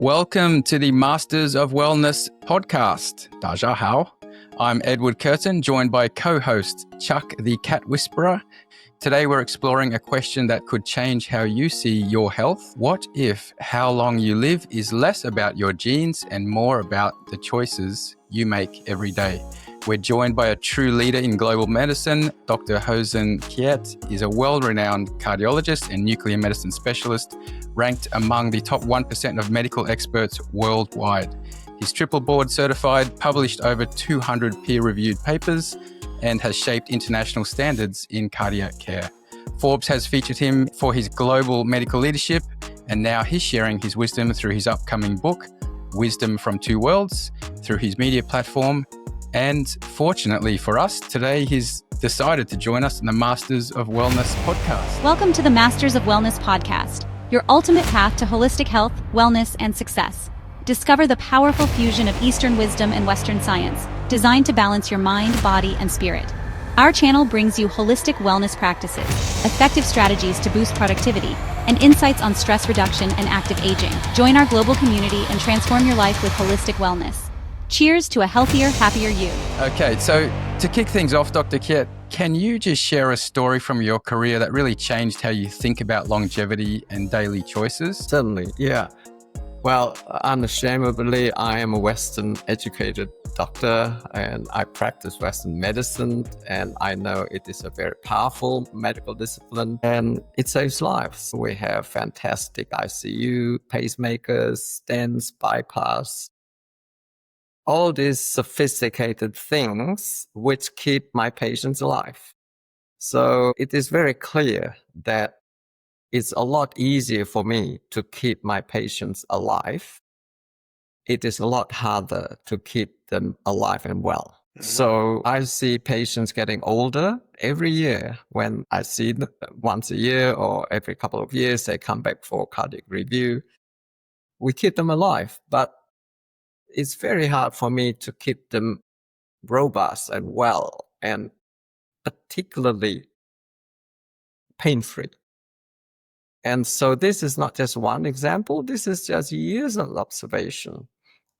Welcome to the Masters of Wellness podcast. Daja Hao. I'm Edward Curtin, joined by co-host Chuck the Cat Whisperer. Today we're exploring a question that could change how you see your health. What if how long you live is less about your genes and more about the choices you make every day? We're joined by a true leader in global medicine. Dr. Hosen Kiat is a well-renowned cardiologist and nuclear medicine specialist, ranked among the top 1% of medical experts worldwide. He's triple board certified, published over 200 peer-reviewed papers, and has shaped international standards in cardiac care. Forbes has featured him for his global medical leadership, and now he's sharing his wisdom through his upcoming book, Wisdom from Two Worlds, through his media platform. And fortunately for us, today he's decided to join us in the Masters of Wellness podcast. Welcome to the Masters of Wellness podcast, your ultimate path to holistic health, wellness, and success. Discover the powerful fusion of Eastern wisdom and Western science, designed to balance your mind, body, and spirit. Our channel brings you holistic wellness practices, effective strategies to boost productivity, and insights on stress reduction and active aging. Join our global community and transform your life with holistic wellness. Cheers to a healthier, happier you. Okay, so to kick things off, Dr. Kiat, can you just share a story from your career that really changed how you think about longevity and daily choices? Certainly, yeah. Well, unashamedly, I am a Western educated doctor and I practice Western medicine, and I know it is a very powerful medical discipline and it saves lives. We have fantastic ICU, pacemakers, stents, bypass, all these sophisticated things which keep my patients alive. So it is very clear that it's a lot easier for me to keep my patients alive. It is a lot harder to keep them alive and well. So I see patients getting older every year. When I see them once a year or every couple of years, they come back for cardiac review. We keep them alive, but it's very hard for me to keep them robust and well, and particularly pain-free. And so this is not just one example. This is just years of observation.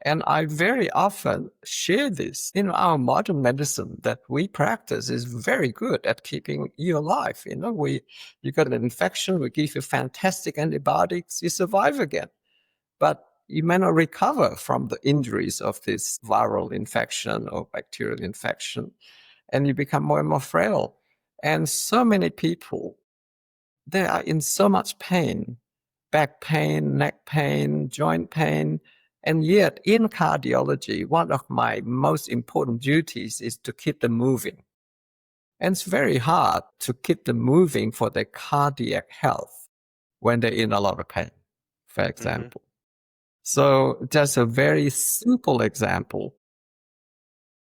And I very often share this. Our modern medicine that we practice is very good at keeping you alive. You got an infection, we give you fantastic antibiotics, you survive again. But you may not recover from the injuries of this viral infection or bacterial infection, and you become more and more frail. And so many people, they are in so much pain, back pain, neck pain, joint pain. And yet in cardiology, one of my most important duties is to keep them moving. And it's very hard to keep them moving for their cardiac health when they're in a lot of pain, for example. So just a very simple example.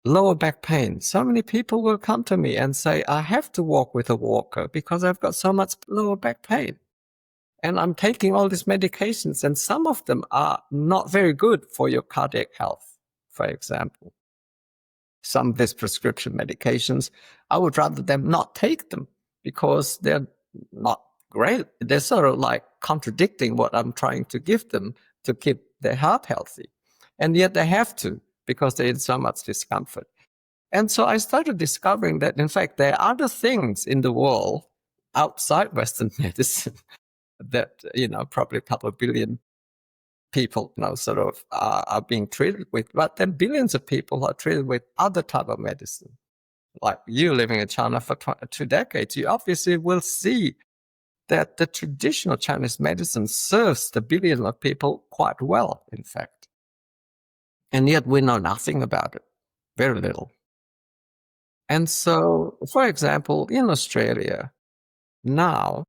Lower back pain. So many people will come to me and say, I have to walk with a walker because I've got so much lower back pain. And I'm taking all these medications, and some of them are not very good for your cardiac health, for example. Some of these prescription medications, I would rather them not take them because they're not great. They're sort of like contradicting what I'm trying to give them to keep their heart healthy. And yet they have to, because they're in so much discomfort. And so I started discovering that, in fact, there are other things in the world outside Western medicine that, probably a couple of billion people, are being treated with, but then billions of people are treated with other type of medicine. Like you living in China for 2 decades, you obviously will see that the traditional Chinese medicine serves the billions of people quite well, in fact. And yet we know nothing about it, very little. And so, for example, in Australia, now,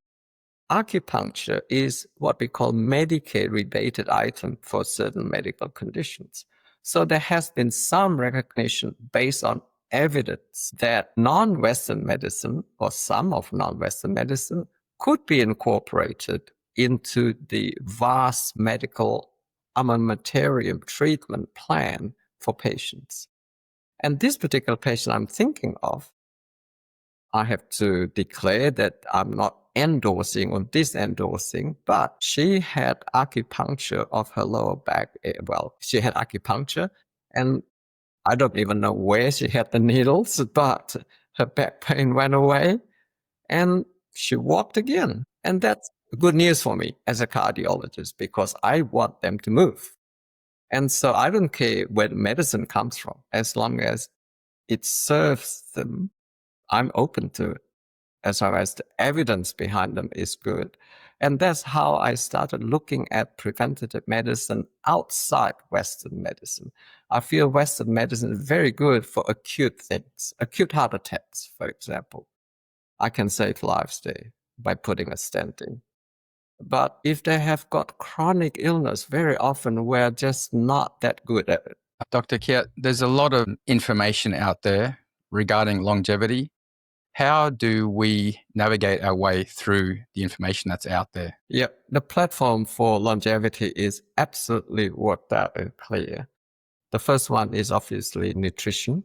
acupuncture is what we call Medicare rebated item for certain medical conditions. So there has been some recognition based on evidence that non-Western medicine or some of non-Western medicine could be incorporated into the vast medical armamentarium treatment plan for patients. And this particular patient I'm thinking of, I have to declare that I'm not endorsing or disendorsing, but she had acupuncture of her lower back. Well, she had acupuncture, and I don't even know where she had the needles, but her back pain went away and she walked again. And that's good news for me as a cardiologist because I want them to move. And so I don't care where the medicine comes from, as long as it serves them, I'm open to it, as long as the evidence behind them is good. And that's how I started looking at preventative medicine outside Western medicine. I feel Western medicine is very good for acute things, acute heart attacks, for example. I can save lives there by putting a stent in. But if they have got chronic illness, very often we're just not that good at it. Dr. Kiat, there's a lot of information out there regarding longevity. How do we navigate our way through the information that's out there? Yeah, the platform for longevity is absolutely worked out and clear. The first one is obviously nutrition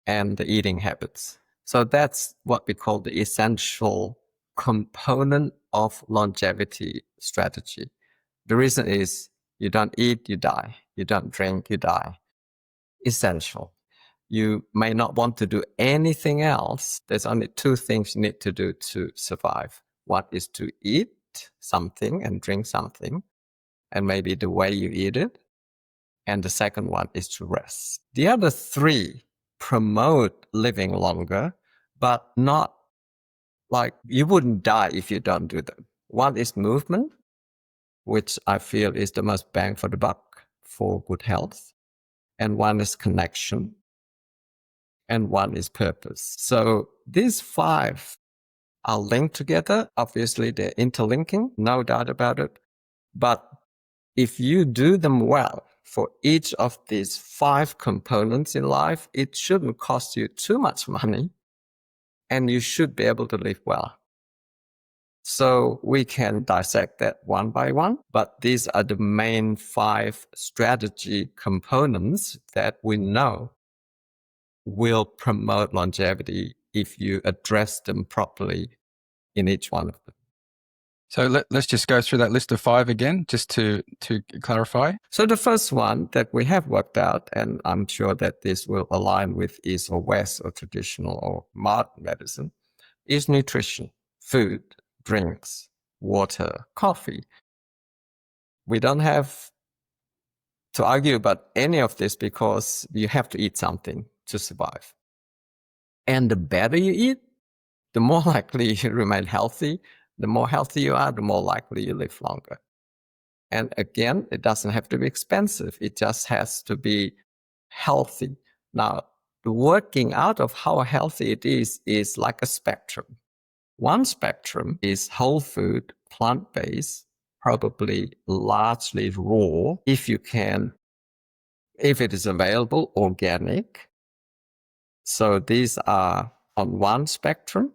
and the eating habits. So that's what we call the essential component of longevity strategy. The reason is you don't eat, you die. You don't drink, you die. Essential. You may not want to do anything else. There's only two things you need to do to survive. One is to eat something and drink something, and maybe the way you eat it. And the second one is to rest. The other three promote living longer, but not like you wouldn't die if you don't do them. One is movement, which I feel is the most bang for the buck for good health. And one is connection. And one is purpose. So these five are linked together. Obviously, they're interlinking, no doubt about it. But if you do them well for each of these five components in life, it shouldn't cost you too much money and you should be able to live well. So we can dissect that one by one, but these are the main five strategy components that we know will promote longevity if you address them properly in each one of them. So let's just go through that list of five again, just to clarify. So the first one that we have worked out, and I'm sure that this will align with East or West or traditional or modern medicine, is nutrition, food, drinks, water, coffee. We don't have to argue about any of this because you have to eat something to survive. And the better you eat, the more likely you remain healthy. The more healthy you are, the more likely you live longer. And again, it doesn't have to be expensive. It just has to be healthy. Now, the working out of how healthy it is like a spectrum. One spectrum is whole food, plant-based, probably largely raw, if you can, if it is available, organic. So these are on one spectrum.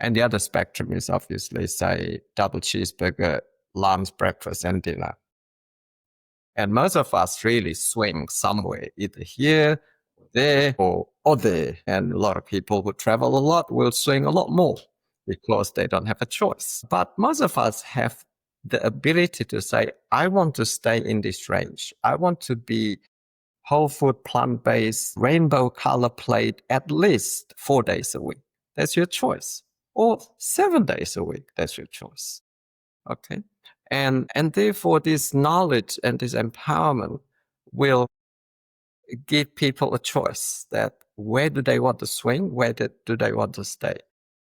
And the other spectrum is obviously, say, double cheeseburger, lunch, breakfast, and dinner. And most of us really swing somewhere, either here, there, or there. And a lot of people who travel a lot will swing a lot more because they don't have a choice. But most of us have the ability to say, I want to stay in this range. I want to be whole food, plant-based, rainbow color plate at least 4 days a week. That's your choice. Or 7 days a week. That's your choice. Okay. And therefore this knowledge and this empowerment will give people a choice that where do they want to swing? Where do they want to stay?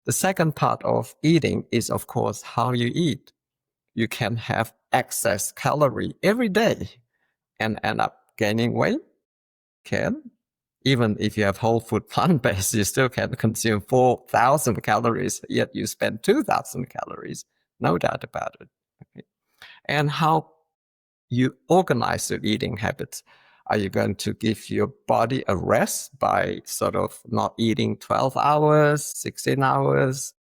The second part of eating is, of course, how you eat. You can have excess calorie every day and end up gaining weight. Can. Even if you have whole food plant-based, you still can consume 4,000 calories, yet you spend 2,000 calories. No doubt about it. Okay. And how you organize your eating habits. Are you going to give your body a rest by sort of not eating 12 hours, 16 hours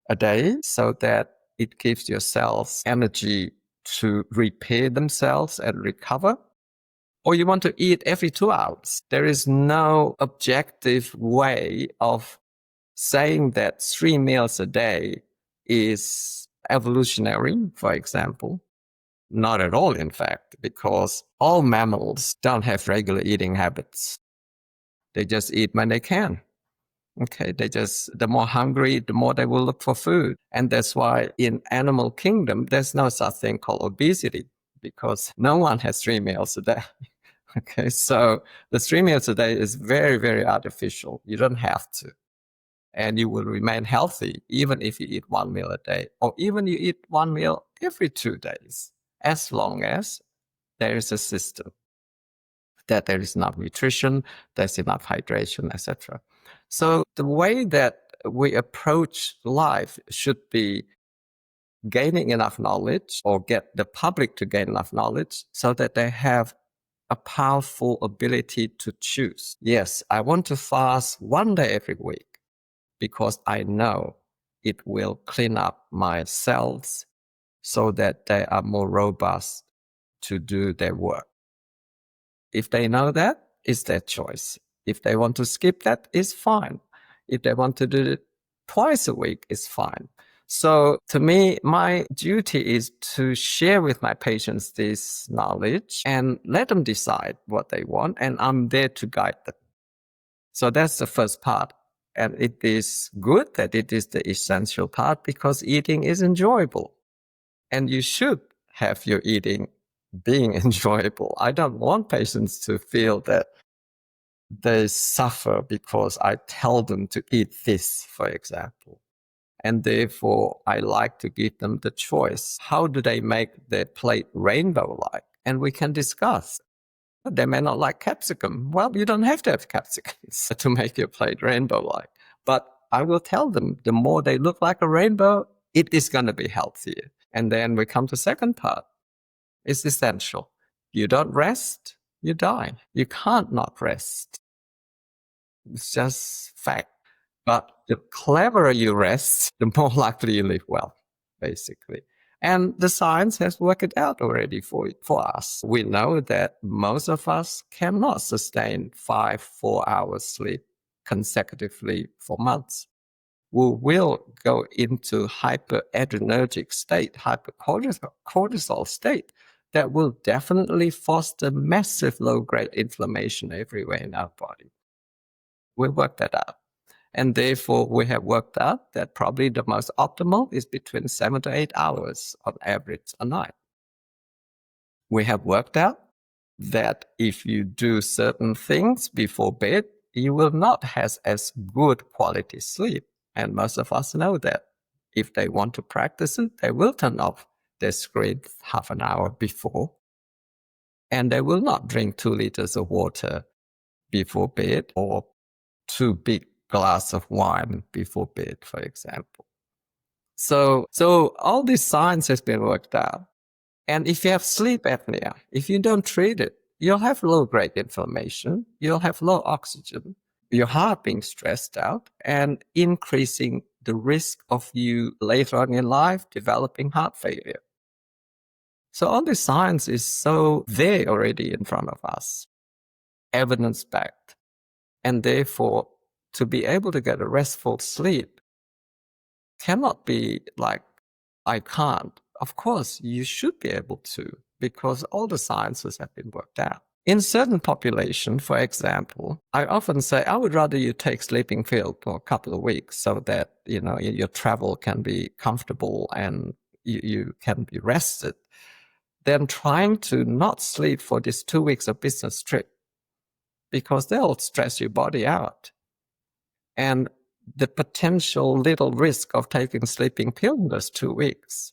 a day so that it gives your cells energy to repair themselves and recover? Or you want to eat every 2 hours? There is no objective way of saying that 3 meals a day is evolutionary, for example. Not at all, in fact, because all mammals don't have regular eating habits. They just eat when they can. Okay, the more hungry, the more they will look for food. And that's why in animal kingdom, there's no such thing called obesity, because no one has 3 meals a day. Okay, so the 3 meals a day is very, very artificial. You don't have to. And you will remain healthy even if you eat 1 meal a day, or even you eat 1 meal every 2 days, as long as there is a system, that there is enough nutrition, there's enough hydration, etc. So the way that we approach life should be gaining enough knowledge, or get the public to gain enough knowledge so that they have a powerful ability to choose. Yes, I want to fast 1 day every week because I know it will clean up my cells so that they are more robust to do their work. If they know that, it's their choice. If they want to skip that, it's fine. If they want to do it twice a week, it's fine. So to me, my duty is to share with my patients this knowledge and let them decide what they want, and I'm there to guide them. So that's the first part. And it is good that it is the essential part, because eating is enjoyable. And you should have your eating being enjoyable. I don't want patients to feel that they suffer because I tell them to eat this, for example. And therefore, I like to give them the choice. How do they make their plate rainbow-like? And we can discuss. They may not like capsicum. Well, you don't have to have capsicums to make your plate rainbow-like. But I will tell them, the more they look like a rainbow, it is going to be healthier. And then we come to the second part. It's essential. You don't rest, you die. You can't not rest. It's just fact. But the cleverer you rest, the more likely you live well, basically. And the science has worked it out already for us. We know that most of us cannot sustain 4 hours sleep consecutively for months. We will go into hyperadrenergic state, hypercortisol state, that will definitely foster massive low-grade inflammation everywhere in our body. We worked that out. And therefore, we have worked out that probably the most optimal is between 7 to 8 hours on average a night. We have worked out that if you do certain things before bed, you will not have as good quality sleep. And most of us know that. If they want to practice it, they will turn off their screen half an hour before. And they will not drink 2 liters of water before bed, or 2 big glass of wine before bed, for example. So all this science has been worked out. And if you have sleep apnea, if you don't treat it, you'll have low-grade inflammation, you'll have low oxygen, your heart being stressed out, and increasing the risk of you later on in life developing heart failure. So all this science is so there already in front of us, evidence-backed. And therefore, to be able to get a restful sleep cannot be like, I can't. Of course, you should be able to, because all the sciences have been worked out. In certain population, for example, I often say, I would rather you take sleeping pill for a couple of weeks so that, your travel can be comfortable and you can be rested, than trying to not sleep for these 2 weeks of business trip, because they'll stress your body out. And the potential little risk of taking sleeping pill in those 2 weeks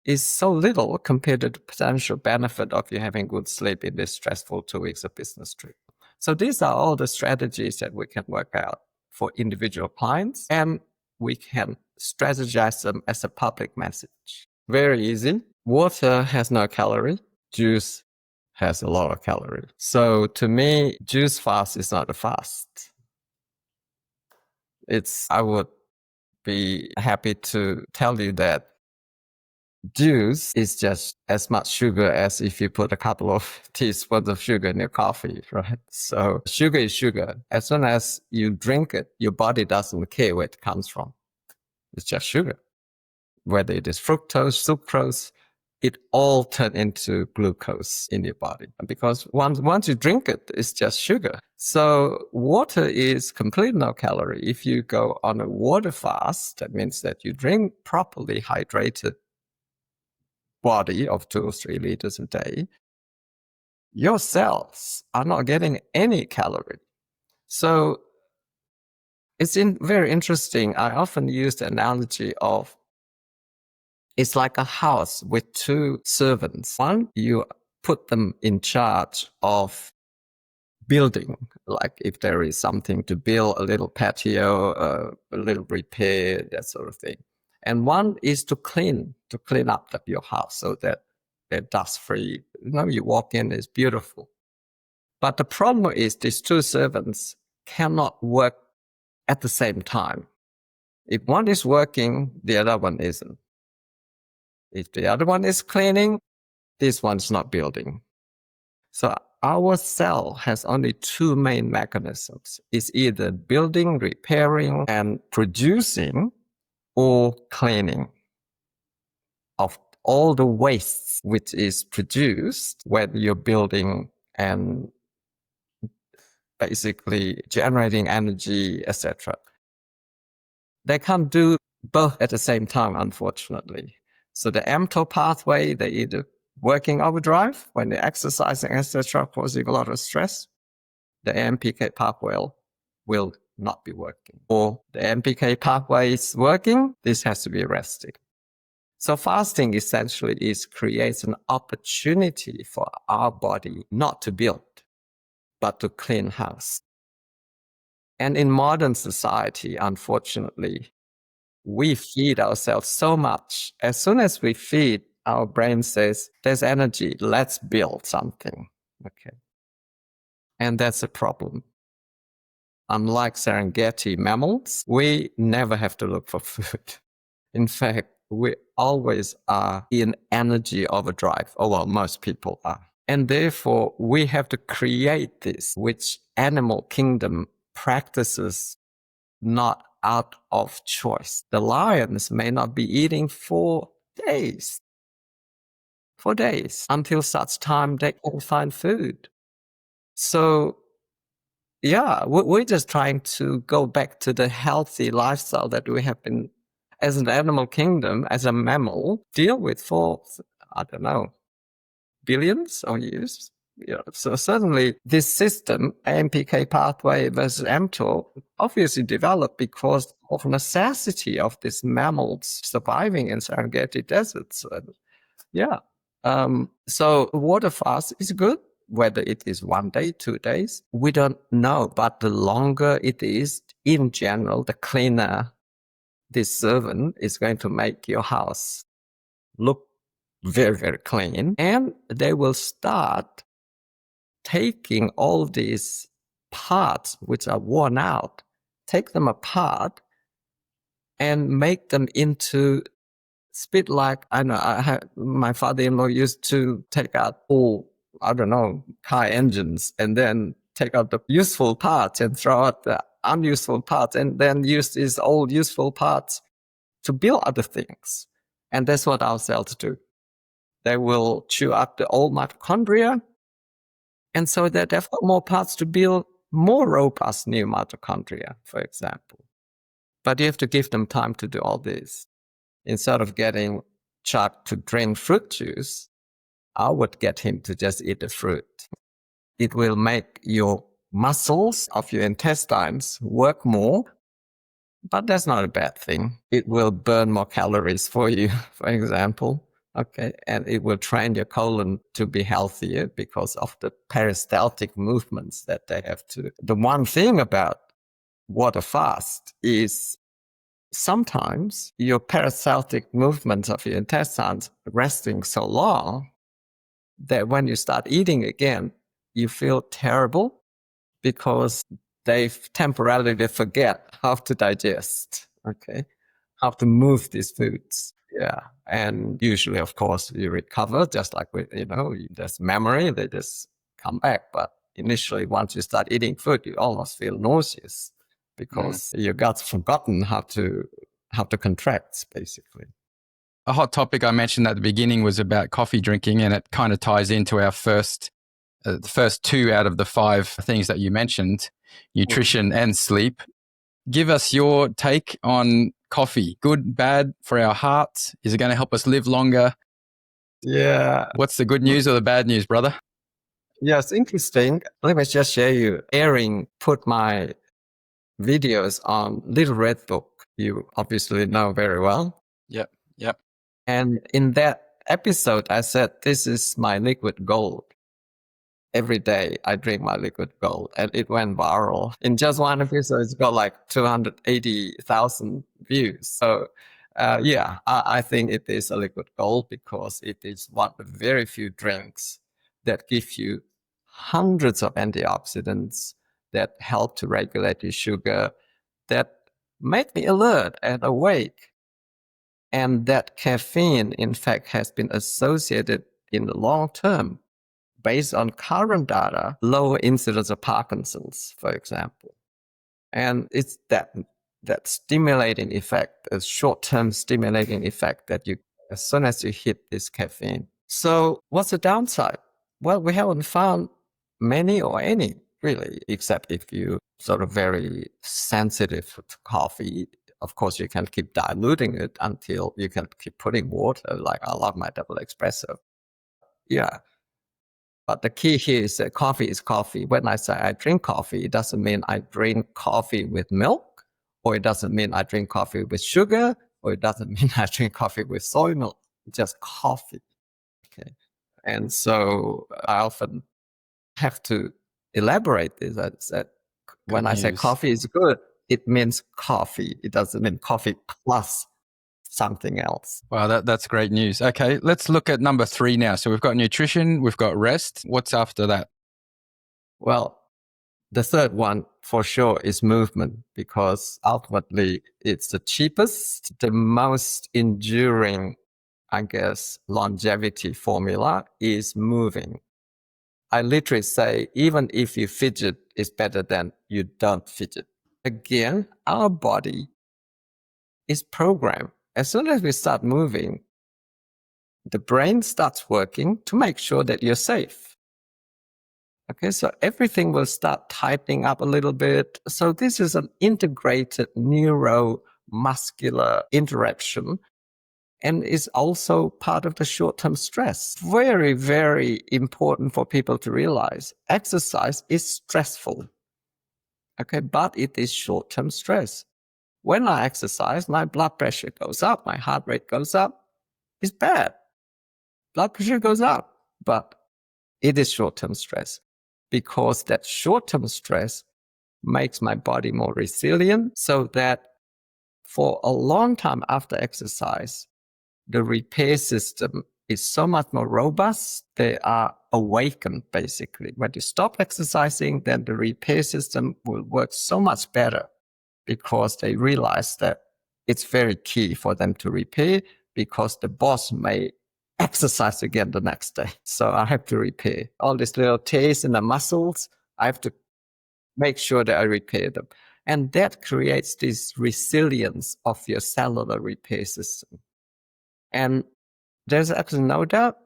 is so little compared to the potential benefit of you having good sleep in this stressful 2 weeks of business trip. So these are all the strategies that we can work out for individual clients, and we can strategize them as a public message. Very easy. Water has no calorie. Juice has a lot of calorie. So to me, juice fast is not a fast. I would be happy to tell you that juice is just as much sugar as if you put a couple of teaspoons of sugar in your coffee, right? So sugar is sugar. As soon as you drink it, your body doesn't care where it comes from. It's just sugar. whether it is fructose, sucrose, it all turns into glucose in your body. Because once you drink it, it's just sugar. So water is complete no calorie. If you go on a water fast, that means that you drink properly hydrated body of 2 or 3 liters a day, your cells are not getting any calorie. So it's very interesting. I often use the analogy of it's like a house with 2 servants. One, you put them in charge of building, like if there is something to build, a little patio, a little repair, that sort of thing. And one is to clean up your house so that they're dust free. You walk in, it's beautiful. But the problem is these 2 servants cannot work at the same time. If one is working, the other one isn't. If the other one is cleaning, this one's not building. So our cell has only 2 main mechanisms. It's either building, repairing, and producing, or cleaning of all the wastes which is produced when you're building and basically generating energy, etc. They can't do both at the same time, unfortunately. So the mTOR pathway, they either working overdrive when they're exercising, etc., causing a lot of stress. The AMPK pathway will not be working. Or the AMPK pathway is working, this has to be resting. So fasting essentially creates an opportunity for our body not to build, but to clean house. And in modern society, unfortunately, we feed ourselves so much. As soon as we feed, our brain says, there's energy, let's build something. Okay. And that's a problem. Unlike Serengeti mammals, we never have to look for food. In fact, we always are in energy overdrive, or well, most people are. And therefore, we have to create this, which animal kingdom practices not out of choice. The lions may not be eating for days, until such time they can find food. So, yeah, we're just trying to go back to the healthy lifestyle that we have been, as an animal kingdom, as a mammal, deal with for, I don't know, billions of years. Yeah, so certainly this system, AMPK pathway versus mTOR, obviously developed because of necessity of these mammals surviving in Serengeti deserts. So water fast is good, whether it is 1 day, 2 days, we don't know. But the longer it is, in general, the cleaner this servant is going to make your house look very, very clean. And they will start taking all these parts which are worn out, take them apart and make them into spit like, I know, my father-in-law used to take out all, I don't know, car engines and then take out the useful parts and throw out the unuseful parts and then use these old useful parts to build other things. And that's what our cells do. They will chew up the old mitochondria. And so they've got more parts to build more robust new mitochondria, for example. But you have to give them time to do all this. Instead of getting Chuck to drink fruit juice, I would get him to just eat the fruit. It will make your muscles of your intestines work more, but that's not a bad thing. It will burn more calories for you, for example. Okay, and it will train your colon to be healthier because of the peristaltic movements that they have to. The one thing about water fast is sometimes your peristaltic movements of your intestines resting so long that when you start eating again, you feel terrible because they temporarily forget how to digest, okay, how to move these foods. Yeah. And usually, of course, you recover just like with, there's memory, they just come back. But initially, once you start eating food, you almost feel nauseous because your gut's forgotten how to contract, basically. A hot topic I mentioned at the beginning was about coffee drinking, and it kind of ties into our the first two out of the five things that you mentioned, nutrition and sleep. Give us your take on coffee. Good, bad for our hearts? Is it going to help us live longer? Yeah. What's the good news or the bad news, brother? Yes, interesting. Let me just share you. Erin put my videos on Little Red Book. You obviously know very well. Yep. Yep. And in that episode, I said, this is my liquid gold. Every day I drink my liquid gold, and it went viral. In just one episode, it's got like 280,000 views. So, I think it is a liquid gold because it is one of the very few drinks that give you hundreds of antioxidants that help to regulate your sugar, that make me alert and awake. And that caffeine, in fact, has been associated in the long term, based on current data, lower incidence of Parkinson's, for example. And it's that stimulating effect, a short-term stimulating effect that you, as soon as you hit this caffeine. So what's the downside? Well, we haven't found many or any, really, except if you sort of very sensitive to coffee. Of course, you can keep diluting it until you can keep putting water, like I love my double espresso. Yeah. But the key here is that coffee is coffee. When I say I drink coffee, it doesn't mean I drink coffee with milk, or it doesn't mean I drink coffee with sugar, or it doesn't mean I drink coffee with soy milk. It's just coffee. Okay. And so I often have to elaborate this. That when I say coffee is good, it means coffee. It doesn't mean coffee plus something else. Wow, that's great news. Okay, let's look at number 3 now. So we've got nutrition, we've got rest. What's after that? Well, the third one for sure is movement, because ultimately it's the cheapest, the most enduring, I guess, longevity formula is moving. I literally say, even if you fidget, it's better than you don't fidget. Again, our body is programmed. As soon as we start moving, the brain starts working to make sure that you're safe. Okay, so everything will start tightening up a little bit. So this is an integrated neuromuscular interaction, and is also part of the short-term stress. Very, very important for people to realize. Exercise is stressful. Okay, but it is short-term stress. When I exercise, my blood pressure goes up, my heart rate goes up. It's bad. Blood pressure goes up, but it is short-term stress, because that short-term stress makes my body more resilient, so that for a long time after exercise, the repair system is so much more robust. They are awakened, basically. When you stop exercising, then the repair system will work so much better, because they realize that it's very key for them to repair, because the boss may exercise again the next day. So I have to repair all these little tears in the muscles. I have to make sure that I repair them. And that creates this resilience of your cellular repair system. And there's absolutely no doubt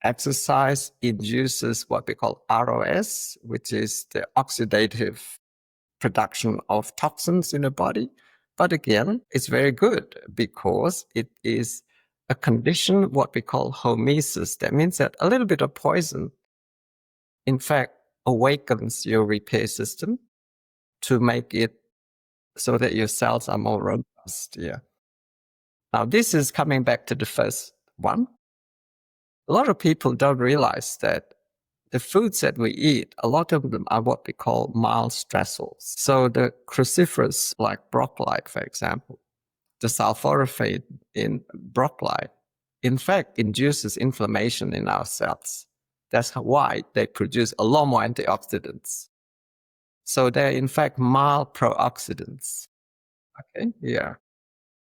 exercise induces what we call ROS, which is the oxidative production of toxins in the body. But again, it's very good, because it is a condition, what we call hormesis. That means that a little bit of poison, in fact, awakens your repair system to make it so that your cells are more robust. Yeah. Now, this is coming back to the first one. A lot of people don't realize that the foods that we eat, a lot of them are what we call mild stressors. So the cruciferous, like broccoli, for example, the sulforaphane in broccoli, in fact, induces inflammation in our cells. That's why they produce a lot more antioxidants. So they're in fact mild pro-oxidants. Okay, yeah.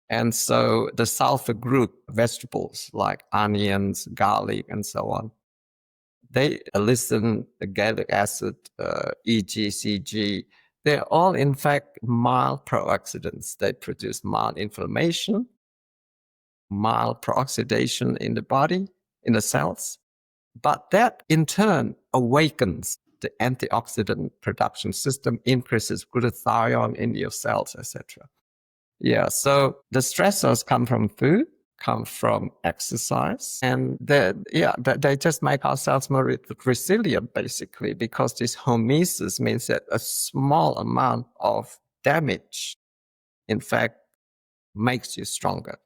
And so the sulfur group vegetables like onions, garlic, and so on, they elicit the gallic acid, EGCG. They're all, in fact, mild pro-oxidants. They produce mild inflammation. mild peroxidation in the body, in the cells. But that in turn awakens the antioxidant production system, increases glutathione in your cells, etc. Yeah, so the stressors come from food, come from exercise, and they just make our cells more resilient, basically, because this hormesis means that a small amount of damage, in fact, makes you stronger.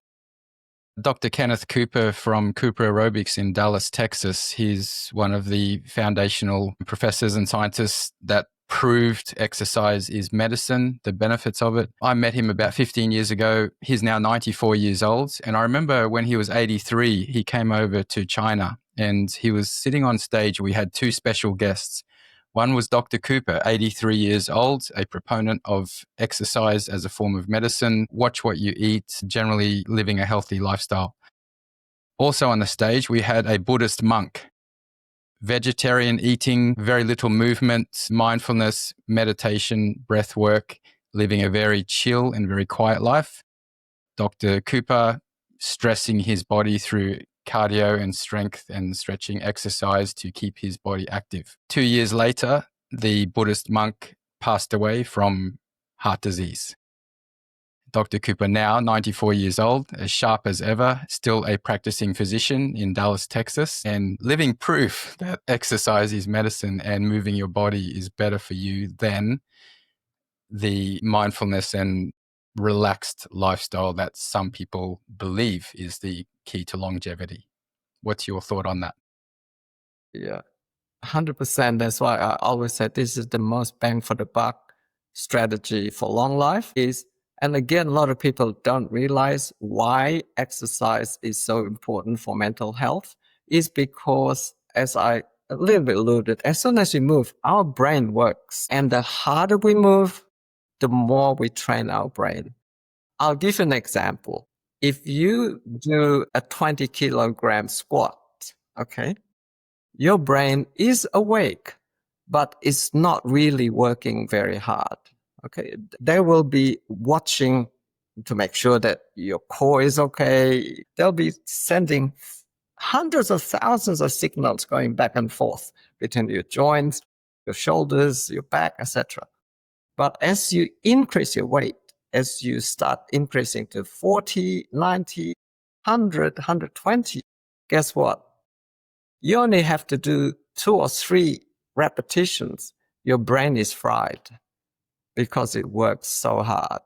Dr. Kenneth Cooper from Cooper Aerobics in Dallas, Texas, he's one of the foundational professors and scientists that proved exercise is medicine, the benefits of it. I met him about 15 years ago. He's now 94 years old. And I remember when he was 83, he came over to China and he was sitting on stage. We had two special guests. One was Dr. Cooper, 83 years old, a proponent of exercise as a form of medicine, watch what you eat, generally living a healthy lifestyle. Also on the stage, we had a Buddhist monk, vegetarian eating, very little movement, mindfulness, meditation, breath work, living a very chill and very quiet life. Dr. Cooper stressing his body through cardio and strength and stretching exercise to keep his body active. 2 years later, the Buddhist monk passed away from heart disease. Dr. Cooper, now 94 years old, as sharp as ever, still a practicing physician in Dallas, Texas, and living proof that exercise is medicine and moving your body is better for you than the mindfulness and relaxed lifestyle that some people believe is the key to longevity. What's your thought on that? Yeah, 100%. That's why I always say this is the most bang for the buck strategy for long life is, and again, a lot of people don't realize why exercise is so important for mental health is because, as I a little bit alluded, as soon as we move, our brain works. And the harder we move, the more we train our brain. I'll give you an example. If you do a 20 kilogram squat, okay, your brain is awake, but it's not really working very hard. Okay, they will be watching to make sure that your core is okay. They'll be sending hundreds of thousands of signals going back and forth between your joints, your shoulders, your back, etc. But as you increase your weight, as you start increasing to 40, 90, 100, 120, guess what? You only have to do 2 or 3 repetitions. Your brain is fried because it works so hard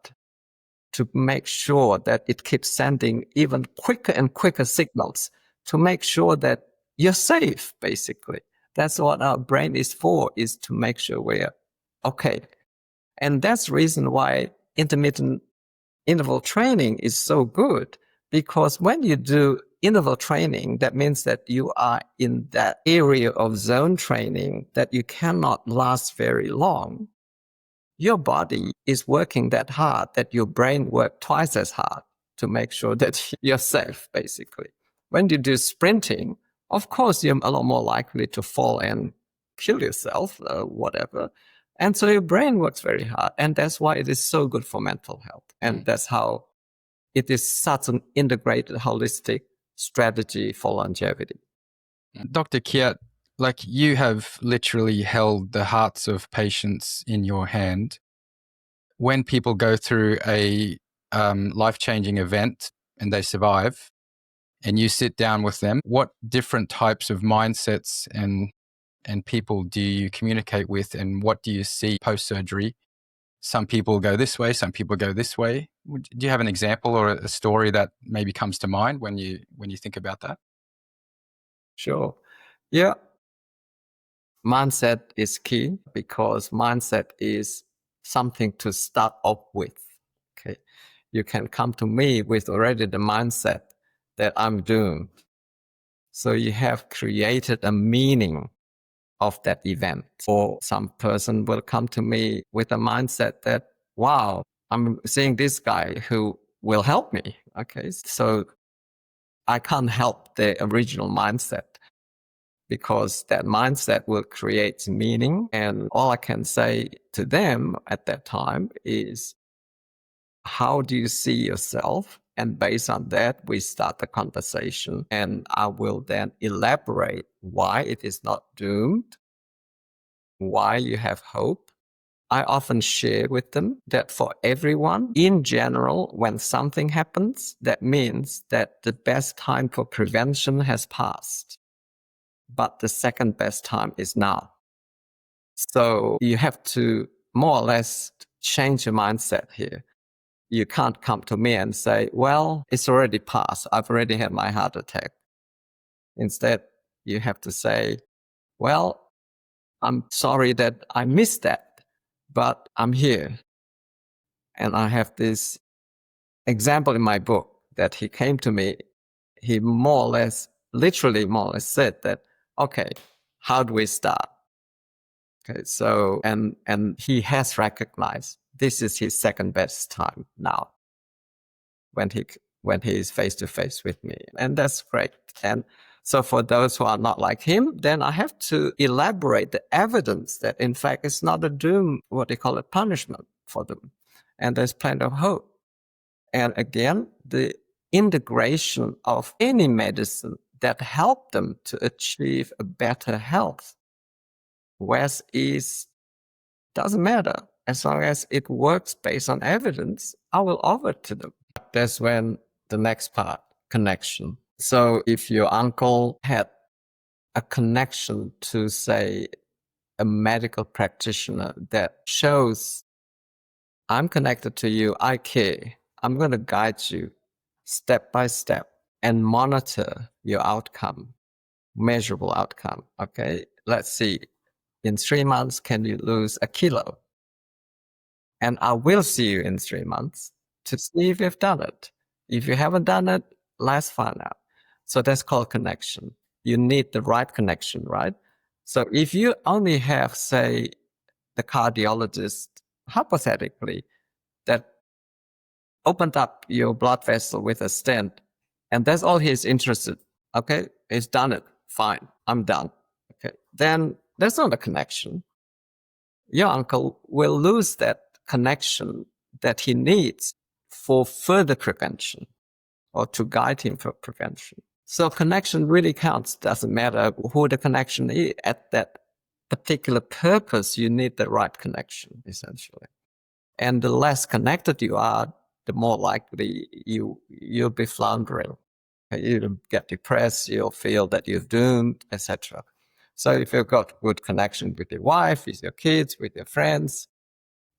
to make sure that it keeps sending even quicker and quicker signals to make sure that you're safe, basically. That's what our brain is for, is to make sure we're okay. And that's the reason why intermittent interval training is so good, because when you do interval training, that means that you are in that area of zone training that you cannot last very long. Your body is working that hard that your brain works twice as hard to make sure that you're safe, basically. When you do sprinting, of course, you're a lot more likely to fall and kill yourself, whatever. And so your brain works very hard. And that's why it is so good for mental health. And that's how it is such an integrated, holistic strategy for longevity. Dr. Kiat, like you have literally held the hearts of patients in your hand. When people go through a life-changing event and they survive, and you sit down with them, what different types of mindsets and people do you communicate with, and what do you see post-surgery? Some people go this way, some people go this way. Do you have an example or a story that maybe comes to mind when you think about that? Sure. Yeah. Mindset is key because mindset is something to start off with. Okay. You can come to me with already the mindset that I'm doomed. So you have created a meaning of that event. Or some person will come to me with a mindset that, wow, I'm seeing this guy who will help me. Okay. So I can't help the original mindset, because that mindset will create meaning. And all I can say to them at that time is, how do you see yourself And based on that, we start the conversation, and I will then elaborate why it is not doomed, why you have hope. I often share with them that for everyone, in general, when something happens, that means that the best time for prevention has passed, but the second best time is now. So you have to more or less change your mindset here. You can't come to me and say, well, it's already passed. I've already had my heart attack. Instead, you have to say, well, I'm sorry that I missed that, but I'm here. And I have this example in my book that he came to me. He more or less, literally more or less said that, okay, how do we start? Okay, so, and he has recognized this is his second best time now when he is face to face with me. And that's great. And so for those who are not like him, then I have to elaborate the evidence that in fact it's not a doom, what they call it, punishment for them. And there's plenty of hope. And again, the integration of any medicine that help them to achieve a better health, west, east, doesn't matter. As long as it works based on evidence, I will offer it to them. That's when the next part, connection. So if your uncle had a connection to, say, a medical practitioner that shows, I'm connected to you, I care, I'm going to guide you step by step and monitor your outcome, measurable outcome. Okay, let's see. In 3 months, can you lose a kilo? And I will see you in 3 months to see if you've done it. If you haven't done it, let's find out. So that's called connection. You need the right connection, right? So if you only have, say, the cardiologist, hypothetically, that opened up your blood vessel with a stent, and that's all he's interested. Okay, he's done it. Fine, I'm done. Okay, then there's not a connection. Your uncle will lose that connection that he needs for further prevention or to guide him for prevention. So connection really counts. Doesn't matter who the connection is. At that particular purpose, you need the right connection, essentially. And the less connected you are, the more likely you'll be floundering. You'll get depressed, you'll feel that you're doomed, etc. So if you've got good connection with your wife, with your kids, with your friends,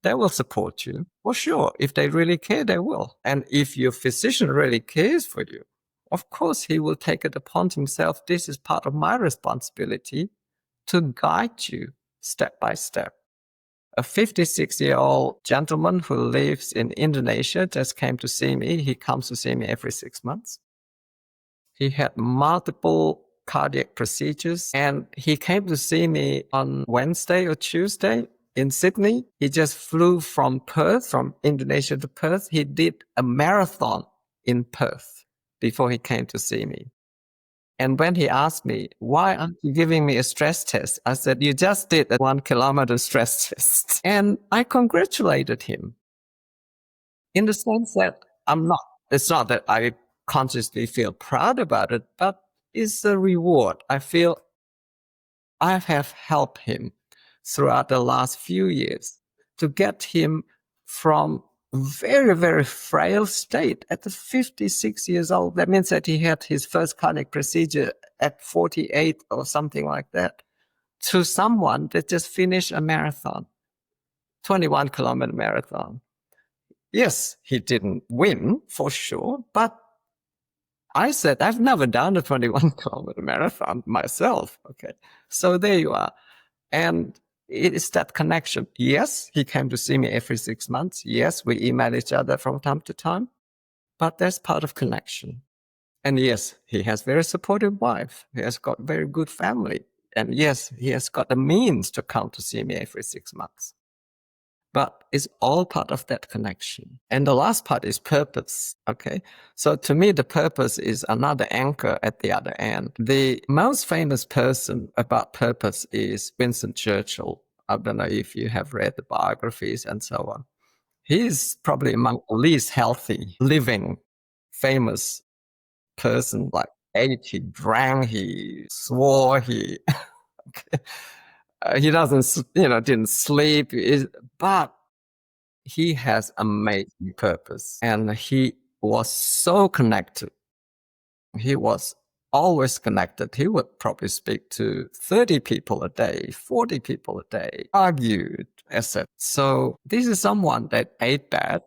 they will support you. For sure. If they really care, they will. And if your physician really cares for you, of course, he will take it upon himself. This is part of my responsibility to guide you step by step. A 56-year-old gentleman who lives in Indonesia just came to see me. He comes to see me every 6 months. He had multiple cardiac procedures, and he came to see me on Wednesday or Tuesday in Sydney. He just flew from Perth, from Indonesia to Perth. He did a marathon in Perth before he came to see me. And when he asked me, why aren't you giving me a stress test? I said, you just did a 1 kilometer stress test. And I congratulated him in the sense that it's not that I consciously feel proud about it, but it's a reward. I feel I have helped him throughout the last few years to get him from very, very frail state at the 56 years old. That means that he had his first cardiac procedure at 48 or something like that, to someone that just finished a marathon, 21 kilometer marathon. Yes, he didn't win for sure, but I said, I've never done a 21 kilometer marathon myself. Okay. So there you are. And it is that connection. Yes, he came to see me every 6 months. Yes, we email each other from time to time, but that's part of connection. And yes, he has very supportive wife. He has got very good family. And yes, he has got the means to come to see me every 6 months. But it's all part of that connection. And the last part is purpose. Okay. So to me, the purpose is another anchor at the other end. The most famous person about purpose is Winston Churchill. I don't know if you have read the biographies and so on. He's probably among the least healthy living famous person, like ate, he drank, he swore, he doesn't, didn't sleep, but he has amazing purpose, and he was so connected. He was always connected. He would probably speak to 30 people a day, 40 people a day, argued, etc. So this is someone that ate bad,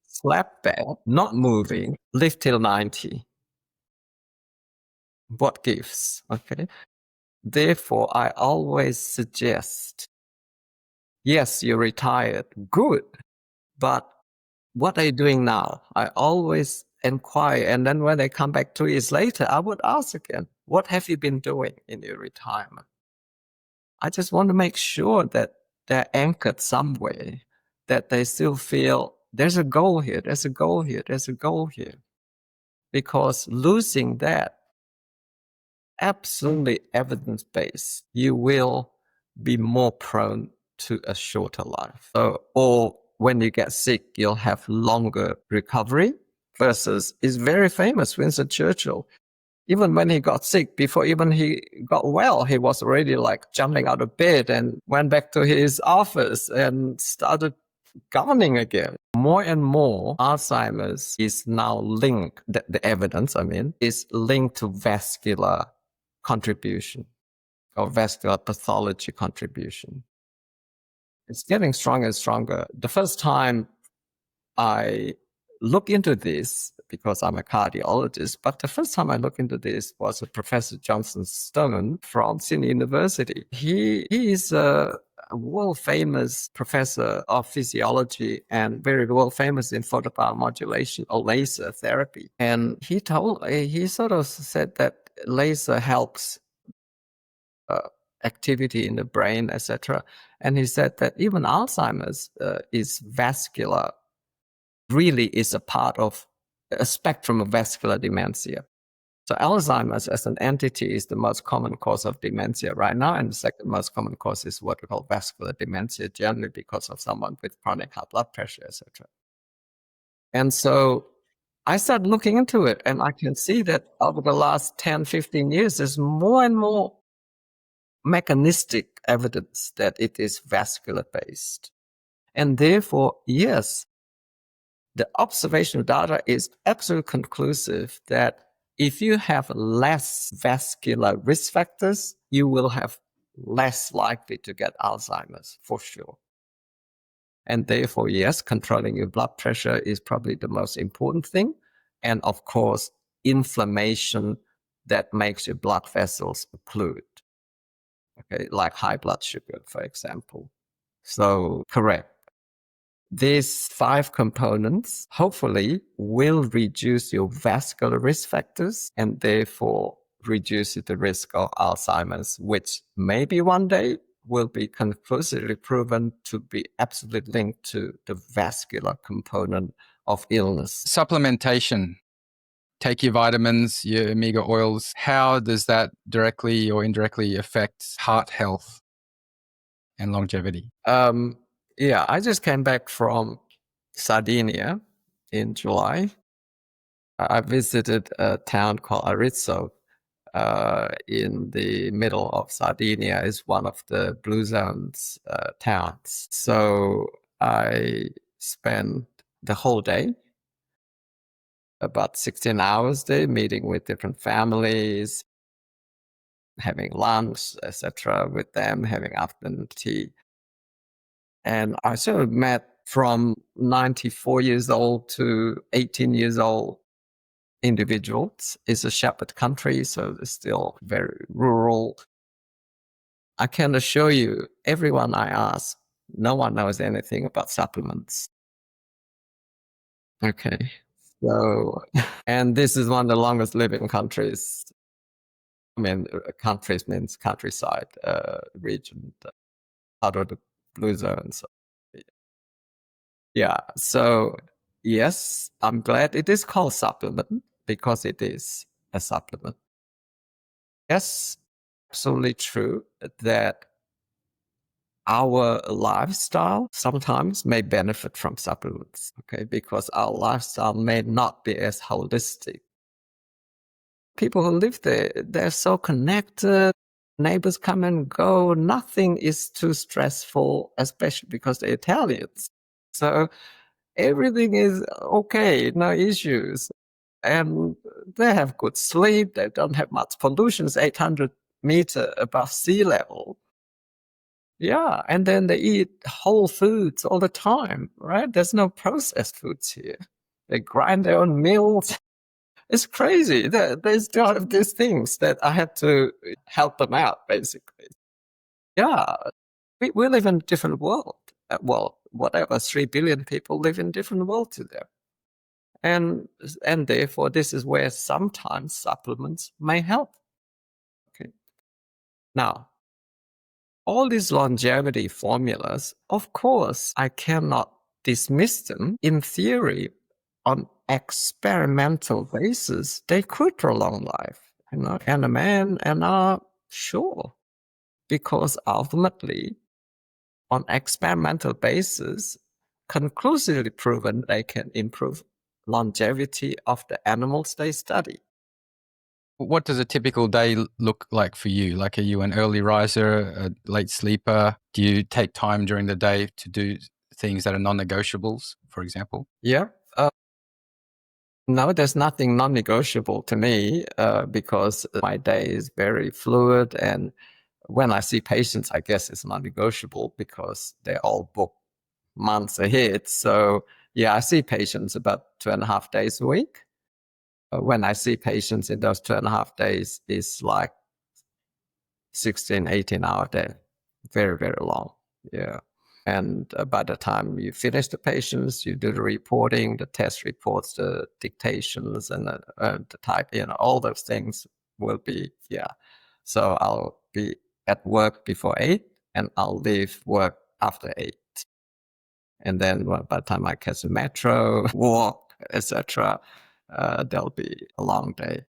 slept bad, not moving, lived till 90. What gives? Okay. Therefore, I always suggest, yes, you're retired, good, but what are you doing now? I always inquire. And then when they come back 2 years later, I would ask again, what have you been doing in your retirement? I just want to make sure that they're anchored somewhere, that they still feel there's a goal here, there's a goal here, there's a goal here. Because losing that, absolutely evidence-based, you will be more prone to a shorter life. So, or when you get sick, you'll have longer recovery versus is very famous, Winston Churchill. Even when he got sick, before even he got well, he was already like jumping out of bed and went back to his office and started governing again. More and more, Alzheimer's is now linked, the evidence, is linked to vascular contribution or vascular pathology contribution. It's getting stronger and stronger. The first time I look into this, because I'm a cardiologist, but the first time I looked into this was a Professor Johnson Stone from Sydney University. He is a world famous professor of physiology and very world famous in photobiomodulation or laser therapy. And he sort of said that laser helps activity in the brain, etc. And he said that even Alzheimer's is vascular, really is a part of a spectrum of vascular dementia. So Alzheimer's as an entity is the most common cause of dementia right now. And the second most common cause is what we call vascular dementia, generally because of someone with chronic high blood pressure, etc. And so I started looking into it, and I can see that over the last 10, 15 years, there's more and more mechanistic evidence that it is vascular based. And therefore, yes, the observational data is absolutely conclusive that if you have less vascular risk factors, you will have less likely to get Alzheimer's for sure. And therefore, yes, controlling your blood pressure is probably the most important thing. And of course, inflammation that makes your blood vessels occlude. Okay, like high blood sugar, for example. So correct. These 5 components hopefully will reduce your vascular risk factors and therefore reduce the risk of Alzheimer's, which maybe one day will be conclusively proven to be absolutely linked to the vascular component of illness. Supplementation. Take your vitamins, your omega oils. How does that directly or indirectly affect heart health and longevity? Yeah, I just came back from Sardinia in July. I visited a town called Arezzo in the middle of Sardinia. Is one of the Blue Zones towns. So I spent the whole day, about 16 hours there, meeting with different families, having lunch, etc., with them, having afternoon tea. And I sort of met from 94 years old to 18 years old individuals. It's a shepherd country, so it's still very rural. I can assure you, everyone I ask, no one knows anything about supplements. Okay. So, and this is one of the longest living countries. Countries means countryside region, out of the blue zones. Yeah. So yes, I'm glad it is called supplement because it is a supplement. Yes, absolutely true that our lifestyle sometimes may benefit from supplements, okay, because our lifestyle may not be as holistic. People who live there, they're so connected. Neighbors come and go. Nothing is too stressful, especially because they're Italians. So everything is okay, no issues. And they have good sleep. They don't have much pollution. It's 800 meter above sea level. Yeah. And then they eat whole foods all the time, right? There's no processed foods here. They grind their own meals. It's crazy. There's a lot of these things that I had to help them out, basically. Yeah. We live in a different world. Well, whatever, 3 billion people live in a different world to them. And therefore, this is where sometimes supplements may help. Okay. Now, all these longevity formulas, of course, I cannot dismiss them. In theory, on experimental basis, they could prolong life, and a man and sure, because ultimately, on experimental basis, conclusively proven they can improve longevity of the animals they study. What does a typical day look like for you? Like, are you an early riser, a late sleeper? Do you take time during the day to do things that are non-negotiables, for example? Yeah. No, there's nothing non-negotiable to me because my day is very fluid. And when I see patients, I guess it's non-negotiable because they're all booked months ahead. So yeah, I see patients about 2.5 days a week. When I see patients in those 2.5 days, it's like 16, 18-hour day. Very, very long. Yeah. And by the time you finish the patients, you do the reporting, the test reports, the dictations, and the type, all those things will be, yeah. So I'll be at work before 8 and I'll leave work after 8. And then by the time I catch the metro, walk, etc., there'll be a long day.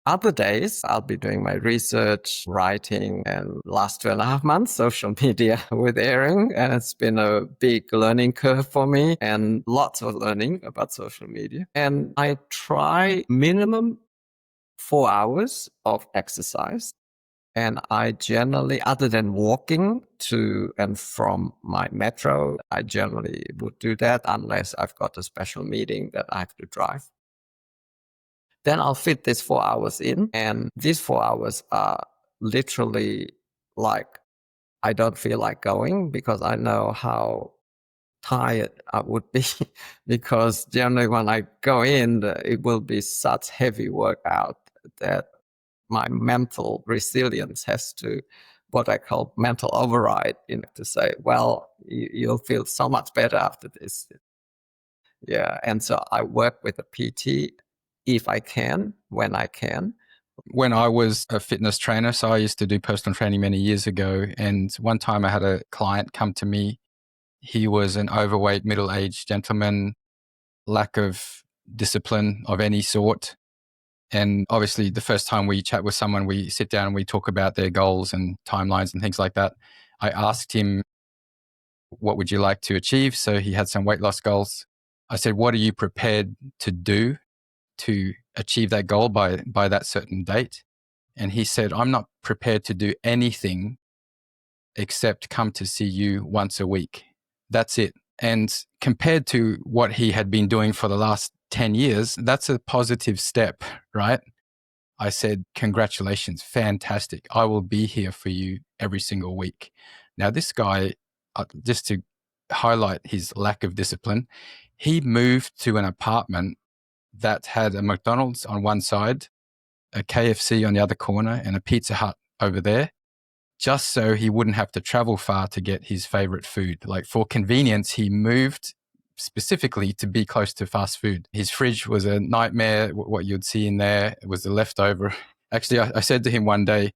Other days, I'll be doing my research, writing, and last 2.5 months, social media with Erin. And it's been a big learning curve for me and lots of learning about social media. And I try minimum 4 hours of exercise. And I generally, other than walking to and from my metro, I generally would do that unless I've got a special meeting that I have to drive. Then I'll fit these 4 hours in. And these 4 hours are literally like, I don't feel like going because I know how tired I would be because generally when I go in, it will be such heavy workout that my mental resilience has to, what I call mental override, to say, well, you'll feel so much better after this. Yeah. And so I work with a PT if I can, when I can. When I was a fitness trainer, so I used to do personal training many years ago. And one time I had a client come to me. He was an overweight, middle-aged gentleman, lack of discipline of any sort. And obviously, the first time we chat with someone, we sit down and we talk about their goals and timelines and things like that. I asked him, what would you like to achieve? So he had some weight loss goals. I said, what are you prepared to do to achieve that goal by that certain date? And he said, I'm not prepared to do anything except come to see you once a week. That's it. And compared to what he had been doing for the last 10 years, that's a positive step, right? I said, congratulations, fantastic. I will be here for you every single week. Now, this guy, just to highlight his lack of discipline, he moved to an apartment that had a McDonald's on one side, a KFC on the other corner, and a Pizza Hut over there, just so he wouldn't have to travel far to get his favorite food. Like, for convenience, he moved specifically to be close to fast food. His fridge was a nightmare. What you'd see in there was the leftover. Actually, I said to him one day,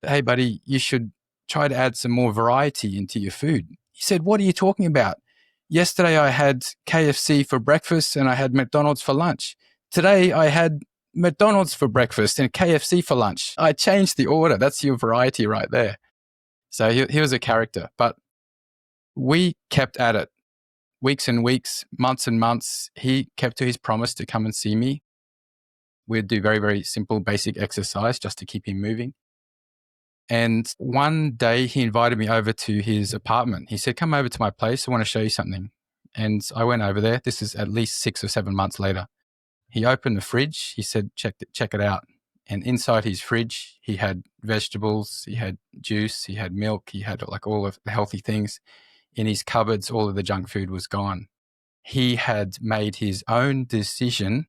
hey, buddy, you should try to add some more variety into your food. He said, what are you talking about? Yesterday, I had KFC for breakfast and I had McDonald's for lunch. Today, I had McDonald's for breakfast and KFC for lunch. I changed the order. That's your variety right there. So he was a character. But we kept at it. Weeks and weeks, months and months. He kept to his promise to come and see me. We'd do very, very simple, basic exercise just to keep him moving. And one day he invited me over to his apartment. He said, come over to my place. I want to show you something. And I went over there. This is at least 6 or 7 months later. He opened the fridge. He said, check it out. And inside his fridge, he had vegetables, he had juice, he had milk, he had like all of the healthy things. In his cupboards, all of the junk food was gone. He had made his own decision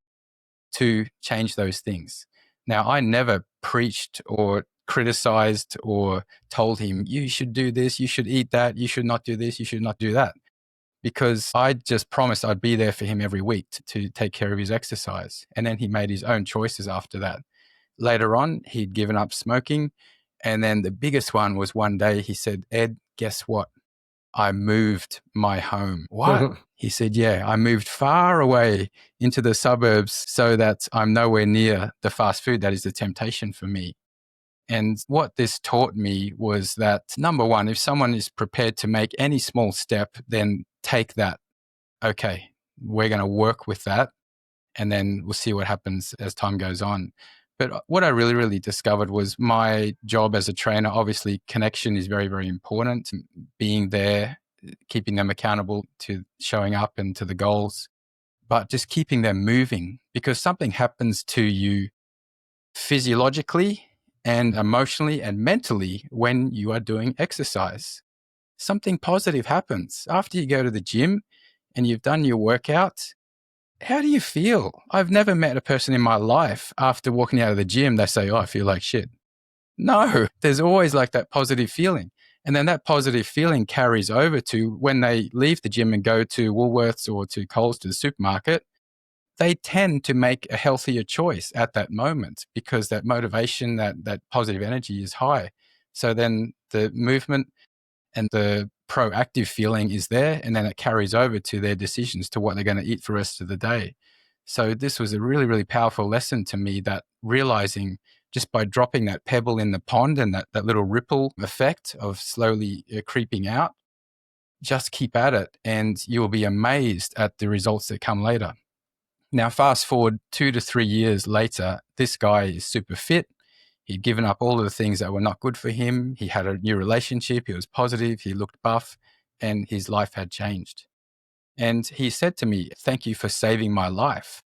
to change those things. Now, I never preached or criticized or told him, you should do this, you should eat that, you should not do this, you should not do that. Because I just promised I'd be there for him every week to take care of his exercise. And then he made his own choices after that. Later on, he'd given up smoking. And then the biggest one was one day he said, Ed, guess what? I moved my home. What? He said, yeah, I moved far away into the suburbs so that I'm nowhere near the fast food that is the temptation for me. And what this taught me was that, number one, if someone is prepared to make any small step, then take that. Okay, we're going to work with that. And then we'll see what happens as time goes on. But what I really, really discovered was my job as a trainer, obviously connection is very, very important. Being there, keeping them accountable to showing up and to the goals, but just keeping them moving, because something happens to you physiologically and emotionally and mentally when you are doing exercise. Something positive happens. After you go to the gym and you've done your workout, how do you feel? I've never met a person in my life after walking out of the gym, they say, oh, I feel like shit. No, there's always like that positive feeling. And then that positive feeling carries over to when they leave the gym and go to Woolworths or to Coles, to the supermarket, they tend to make a healthier choice at that moment because that motivation, that positive energy is high. So then the movement and the proactive feeling is there, and then it carries over to their decisions to what they're going to eat for the rest of the day. So this was a really, really powerful lesson to me, that realizing just by dropping that pebble in the pond and that little ripple effect of slowly creeping out, just keep at it and you will be amazed at the results that come later. Now, fast forward 2 to 3 years later, this guy is super fit. He'd given up all of the things that were not good for him. He had a new relationship. He was positive. He looked buff and his life had changed. And he said to me, thank you for saving my life.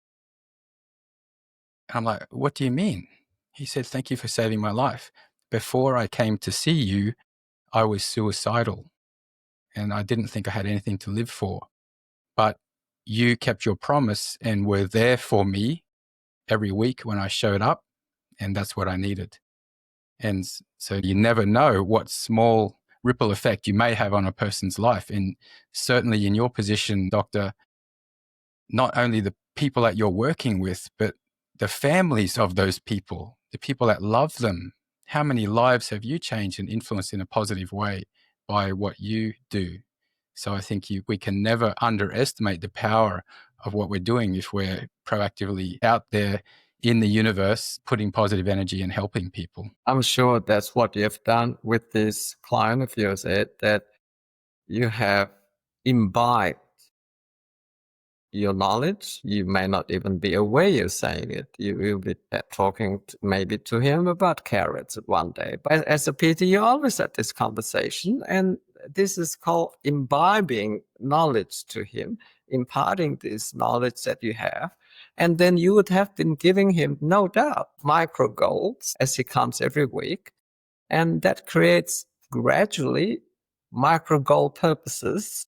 And I'm like, what do you mean? He said, thank you for saving my life. Before I came to see you, I was suicidal and I didn't think I had anything to live for. But you kept your promise and were there for me every week when I showed up. And that's what I needed. And so you never know what small ripple effect you may have on a person's life. And certainly in your position, doctor, not only the people that you're working with, but the families of those people, the people that love them. How many lives have you changed and influenced in a positive way by what you do? So I think we can never underestimate the power of what we're doing if we're proactively out there in the universe, putting positive energy and helping people. I'm sure that's what you've done with this client of yours, Ed, that you have imbibed your knowledge. You may not even be aware you're saying it. You will be talking maybe to him about carrots one day. But as a PT, you always had this conversation, and this is called imbibing knowledge to him, imparting this knowledge that you have. And then you would have been giving him, no doubt, micro goals as he comes every week. And that creates gradually micro goal purposes.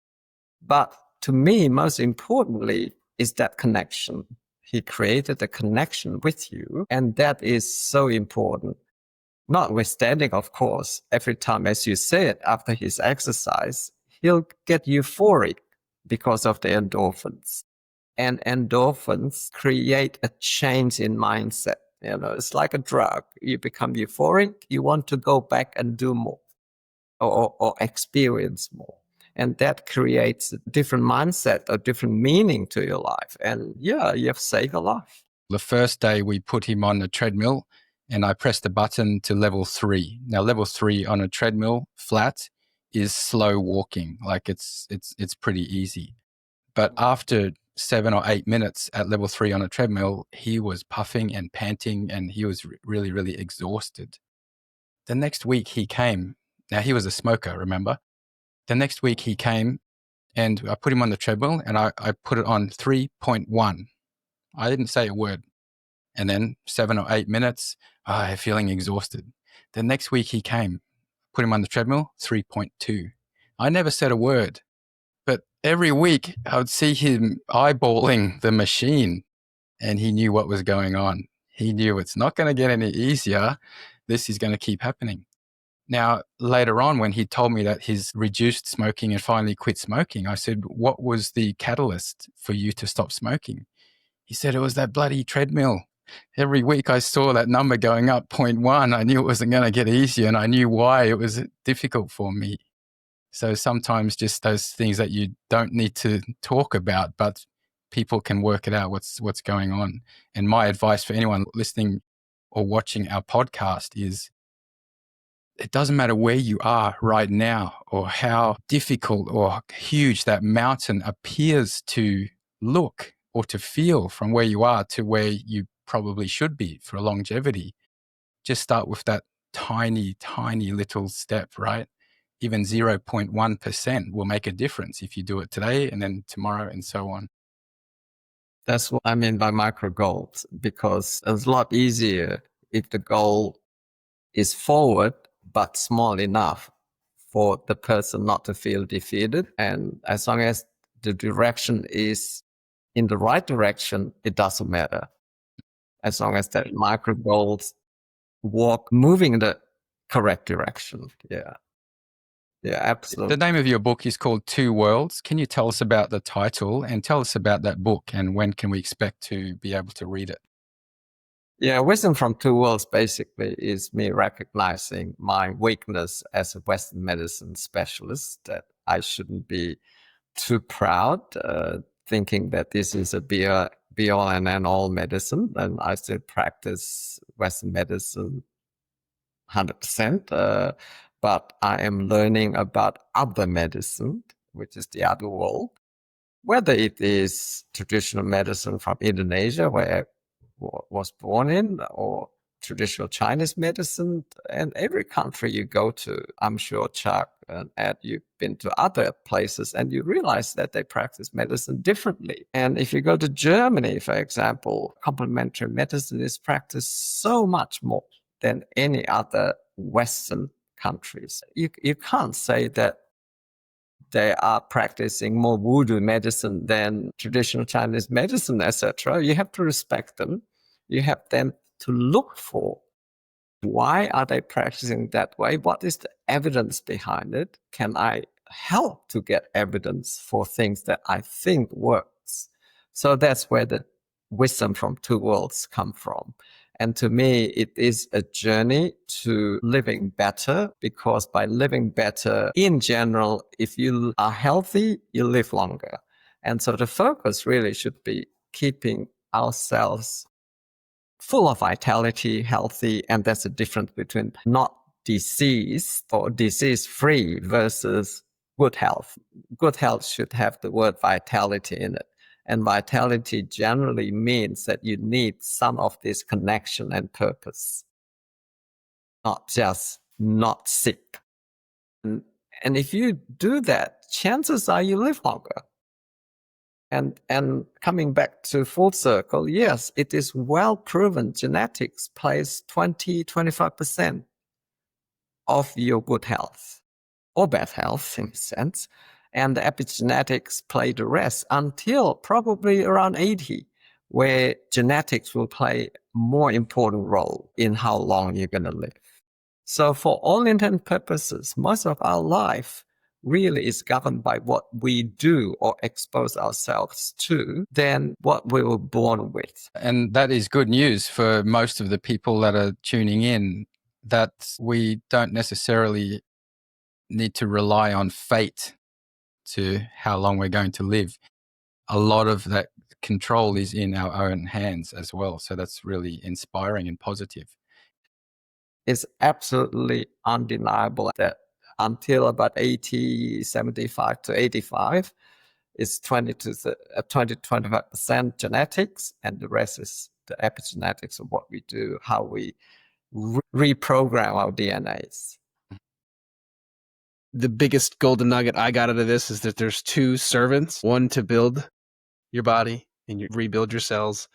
But to me, most importantly, is that connection. He created a connection with you. And that is so important. Notwithstanding, of course, every time, as you said, after his exercise, he'll get euphoric because of the endorphins. And endorphins create a change in mindset. It's like a drug. You become euphoric, you want to go back and do more or experience more. And that creates a different mindset, a different meaning to your life. And yeah, you have saved a life. The first day we put him on a treadmill and I pressed the button to level 3. Now, level 3 on a treadmill flat is slow walking. Like it's pretty easy. But after 7 or 8 minutes at level 3 on a treadmill, he was puffing and panting, and he was really, really exhausted. The next week he came. Now, he was a smoker, remember? The next week he came, and I put him on the treadmill, and I put it on 3.1. I didn't say a word. And then 7 or 8 minutes, feeling exhausted. The next week he came, put him on the treadmill, 3.2. I never said a word, but every week I would see him eyeballing the machine, and he knew what was going on. He knew it's not going to get any easier. This is going to keep happening. Now, later on, when he told me that he's reduced smoking and finally quit smoking, I said, what was the catalyst for you to stop smoking? He said, it was that bloody treadmill. Every week I saw that number going up 0.1. I knew it wasn't going to get easier, and I knew why it was difficult for me. So sometimes just those things that you don't need to talk about, but people can work it out what's going on. And my advice for anyone listening or watching our podcast is, it doesn't matter where you are right now or how difficult or huge that mountain appears to look or to feel from where you are to where you probably should be for longevity. Just start with that tiny, tiny little step, right? Even 0.1% will make a difference if you do it today and then tomorrow and so on. That's what I mean by micro goals, because it's a lot easier if the goal is forward but small enough for the person not to feel defeated. And as long as the direction is in the right direction, it doesn't matter. As long as that micro goals moving in the correct direction. Yeah. Yeah, absolutely. The name of your book is called Two Worlds. Can you tell us about the title and tell us about that book, and when can we expect to be able to read it? Yeah, Wisdom from Two Worlds basically is me recognizing my weakness as a Western medicine specialist, that I shouldn't be too proud, thinking that this is a be all and end all medicine. And I still practice Western medicine 100%, but I am learning about other medicine, which is the other world, whether it is traditional medicine from Indonesia, where I was born in, or traditional Chinese medicine. And every country you go to, I'm sure, Chuck and Ed, you've been to other places and you realize that they practice medicine differently. And if you go to Germany, for example, complementary medicine is practiced so much more than any other Western countries. You can't say that they are practicing more voodoo medicine than traditional Chinese medicine, etc. You have to respect them. You have them to look for, why are they practicing that way? What is the evidence behind it? Can I help to get evidence for things that I think works? So that's where the wisdom from two worlds come from. And to me, it is a journey to living better, because by living better in general, if you are healthy, you live longer. And so the focus really should be keeping ourselves full of vitality, healthy. And that's the difference between not disease or disease free versus good health. Good health should have the word vitality in it. And vitality generally means that you need some of this connection and purpose, not just not sick. And if you do that, chances are you live longer. And coming back to full circle, yes, it is well proven genetics plays 20-25% of your good health or bad health in a sense. And the epigenetics play the rest until probably around 80, where genetics will play a more important role in how long you're going to live. So for all intent and purposes, most of our life really is governed by what we do or expose ourselves to than what we were born with. And that is good news for most of the people that are tuning in, that we don't necessarily need to rely on fate to how long we're going to live. A lot of that control is in our own hands as well. So that's really inspiring and positive. It's absolutely undeniable that until about 80, 75 to 85 is 20 to 25% genetics, and the rest is the epigenetics of what we do, how we reprogram our DNAs. The biggest golden nugget I got out of this is that there's two servants, one to build your body and you rebuild your cells,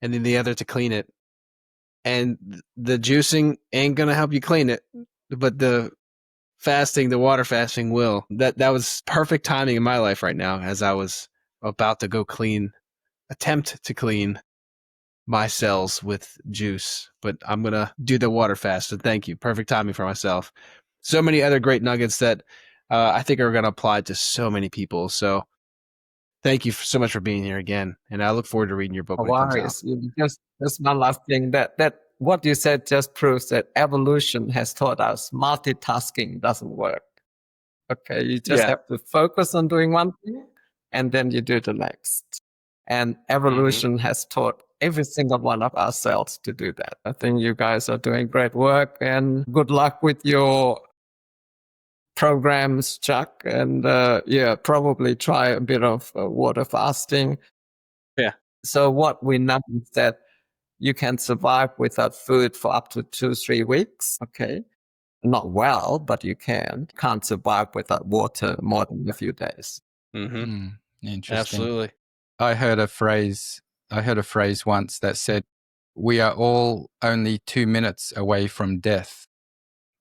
and then the other to clean it. And the juicing ain't going to help you clean it, but the water fasting will. That was perfect timing in my life right now, as I was about to go attempt to clean my cells with juice, but I'm going to do the water fast. So thank you. Perfect timing for myself. So many other great nuggets that I think are going to apply to so many people. So thank you so much for being here again. And I look forward to reading your book when it comes out. Just one last thing, that what you said just proves that evolution has taught us multitasking doesn't work. Okay, you just have to focus on doing one thing and then you do the next. And evolution has taught every single one of ourselves to do that. I think you guys are doing great work, and good luck with your programs, Chuck. And probably try a bit of water fasting. Yeah. So what we know is that you can survive without food for up to 2-3 weeks. Okay. Not well, but you can. Can't survive without water more than a few days. Interesting. Absolutely. I heard a phrase once that said, "We are all only 2 minutes away from death,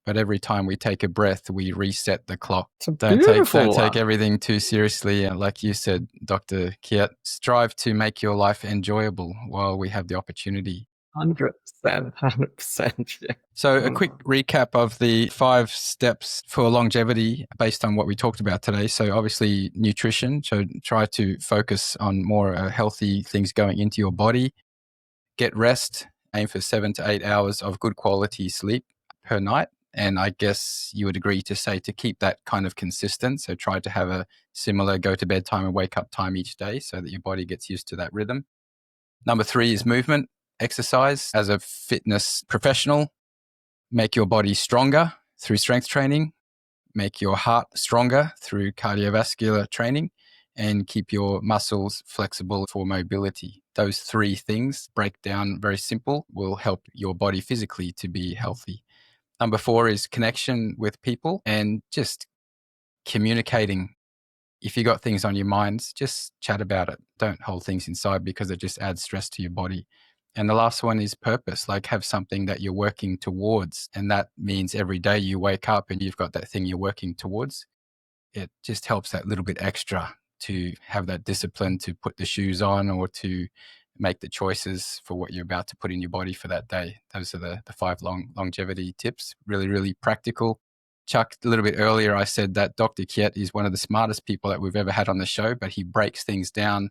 but every time we take a breath, we reset the clock." Don't take everything too seriously. And like you said, Dr. Kiat, strive to make your life enjoyable while we have the opportunity. 100%. Yeah. So a quick recap of the 5 steps for longevity based on what we talked about today. So obviously nutrition. So try to focus on more healthy things going into your body. Get rest. Aim for 7 to 8 hours of good quality sleep per night. And I guess you would agree to say to keep that kind of consistent. So try to have a similar go to bed time and wake up time each day so that your body gets used to that rhythm. Number 3 is movement. Exercise. As a fitness professional, make your body stronger through strength training, make your heart stronger through cardiovascular training, and keep your muscles flexible for mobility. Those 3 things, break down very simple, will help your body physically to be healthy. Number 4 is connection with people and just communicating. If you got things on your minds, just chat about it. Don't hold things inside because it just adds stress to your body. And the last one is purpose, like have something that you're working towards. And that means every day you wake up and you've got that thing you're working towards. It just helps that little bit extra to have that discipline to put the shoes on or to make the choices for what you're about to put in your body for that day. Those are the 5 longevity tips. Really, really practical. Chuck, a little bit earlier, I said that Dr. Kiat is one of the smartest people that we've ever had on the show, but he breaks things down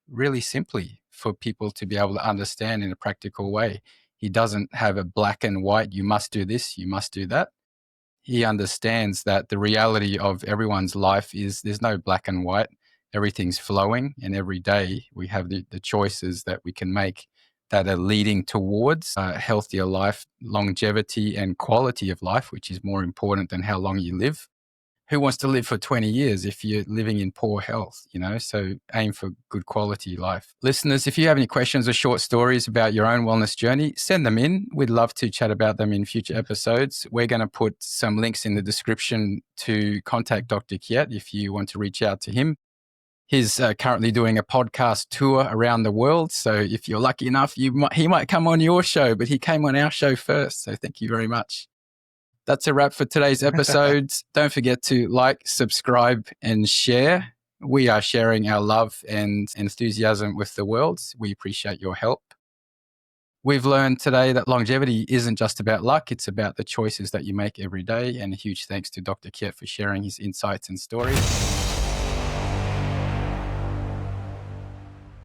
really simply for people to be able to understand in a practical way. He doesn't have a black and white, you must do this, you must do that. He understands that the reality of everyone's life is there's no black and white. Everything's flowing, and every day we have the choices that we can make that are leading towards a healthier life, longevity and quality of life, which is more important than how long you live. Who wants to live for 20 years if you're living in poor health, So aim for good quality life. Listeners, if you have any questions or short stories about your own wellness journey, send them in. We'd love to chat about them in future episodes. We're going to put some links in the description to contact Dr. Kiat if you want to reach out to him. He's currently doing a podcast tour around the world. So if you're lucky enough, he might come on your show, but he came on our show first. So thank you very much. That's a wrap for today's episode. Don't forget to like, subscribe, and share. We are sharing our love and enthusiasm with the world. We appreciate your help. We've learned today that longevity isn't just about luck. It's about the choices that you make every day. And a huge thanks to Dr. Kiat for sharing his insights and stories.